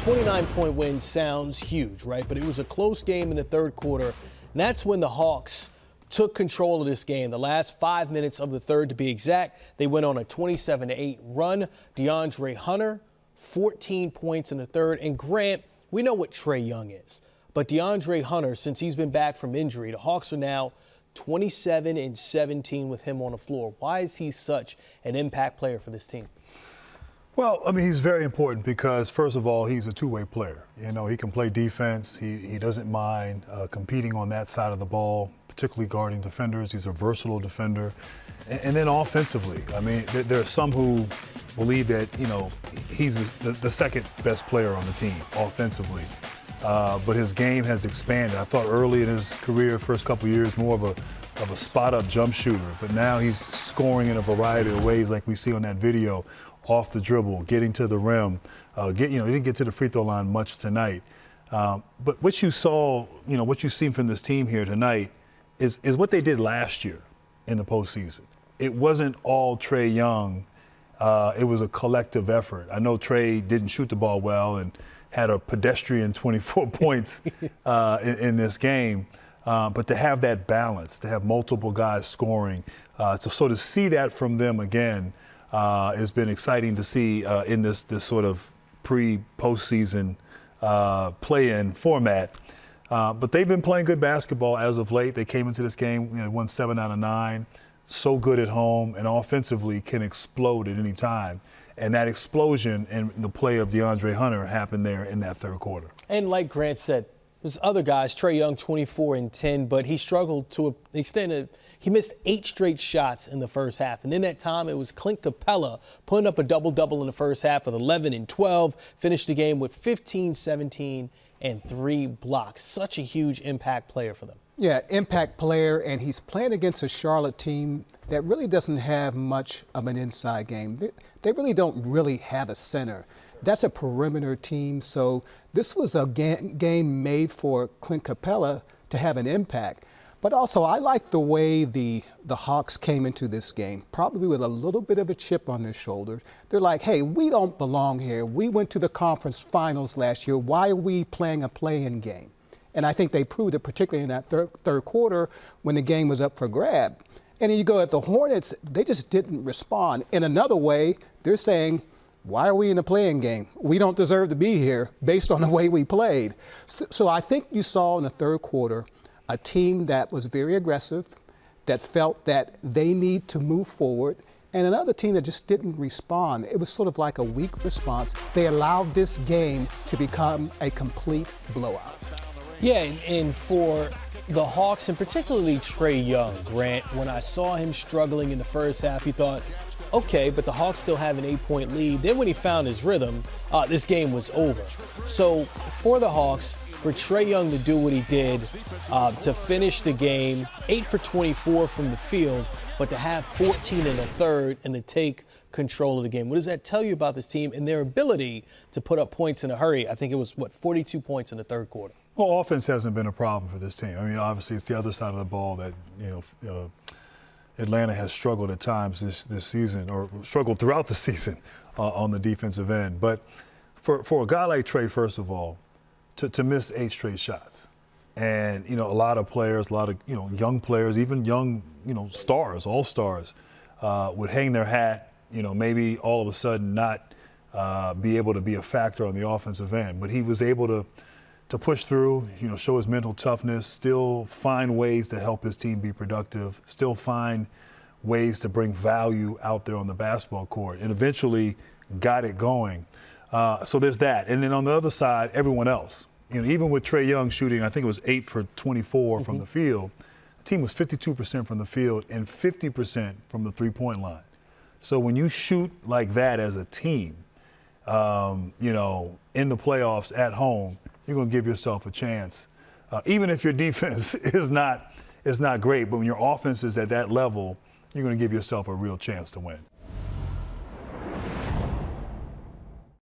29-point win sounds huge, right? But it was a close game in the third quarter, and that's when the Hawks took control of this game. The last 5 minutes of the third, to be exact, they went on a 27-8 run. DeAndre Hunter, 14 points in the third. And Grant, we know what Trae Young is, but DeAndre Hunter, since he's been back from injury, the Hawks are now 27-17 with him on the floor. Why is he such an impact player for this team? Well, I mean, he's very important because, first of all, he's a two-way player. You know, he can play defense. He doesn't mind competing on that side of the ball, particularly guarding defenders. He's a versatile defender. And then offensively, I mean, there are some who believe that, you know, he's the second best player on the team offensively. But his game has expanded. I thought early in his career, first couple of years, more of a spot-up jump shooter. But now he's scoring in a variety of ways like we see on that video. Off the dribble, getting to the rim. He didn't get to the free throw line much tonight. But what you saw, what you've seen from this team here tonight is what they did last year in the postseason. It wasn't all Trae Young. It was a collective effort. I know Trae didn't shoot the ball well and had a pedestrian 24 points in this game. But to have that balance, to have multiple guys scoring, to see that from them again, has been exciting to see in this sort of pre-postseason play-in format. But they've been playing good basketball as of late. They came into this game, won 7 out of 9, so good at home, and offensively can explode at any time. And that explosion in the play of DeAndre Hunter happened there in that third quarter. And like Grant said, there's other guys, Trae Young 24 and 10, but he struggled to an extent of he missed 8 straight shots in the first half. And in that time, it was Clint Capella putting up a double-double in the first half with 11 and 12, finished the game with 15, 17, and 3 blocks. Such a huge impact player for them. Yeah, impact player, and he's playing against a Charlotte team that really doesn't have much of an inside game. They really don't really have a center. That's a perimeter team, so this was a game made for Clint Capella to have an impact. But also, I like the way the Hawks came into this game, probably with a little bit of a chip on their shoulders. They're like, hey, we don't belong here. We went to the conference finals last year. Why are we playing a play-in game? And I think they proved it, particularly in that third quarter when the game was up for grab. And then you go at the Hornets, they just didn't respond. In another way, they're saying, why are we in a play-in game? We don't deserve to be here based on the way we played. So I think you saw in the third quarter a team that was very aggressive, that felt that they need to move forward, and another team that just didn't respond. It was sort of like a weak response. They allowed this game to become a complete blowout. Yeah, and for the Hawks, and particularly Trae Young, Grant, when I saw him struggling in the first half, you thought, okay, but the Hawks still have an 8-point lead. Then when he found his rhythm, this game was over. So for the Hawks, for Trae Young to do what he did, to finish the game, 8 for 24 from the field, but to have 14 in the third and to take control of the game. What does that tell you about this team and their ability to put up points in a hurry? I think it was, 42 points in the third quarter. Well, offense hasn't been a problem for this team. I mean, obviously, it's the other side of the ball that, Atlanta has struggled at times this season, or struggled throughout the season on the defensive end. But for a guy like Trae, first of all, to miss 8 straight shots, and a lot of players, a lot of young players, even young stars, all-stars, would hang their hat, maybe all of a sudden not be able to be a factor on the offensive end. But he was able to push through, show his mental toughness, still find ways to help his team be productive, still find ways to bring value out there on the basketball court, and eventually got it going. So there's that. And then on the other side, everyone else. Even with Trae Young shooting, I think it was 8 for 24 from the field, the team was 52% from the field and 50% from the three-point line. So when you shoot like that as a team, in the playoffs at home, you're going to give yourself a chance. Even if your defense is not great, but when your offense is at that level, you're going to give yourself a real chance to win.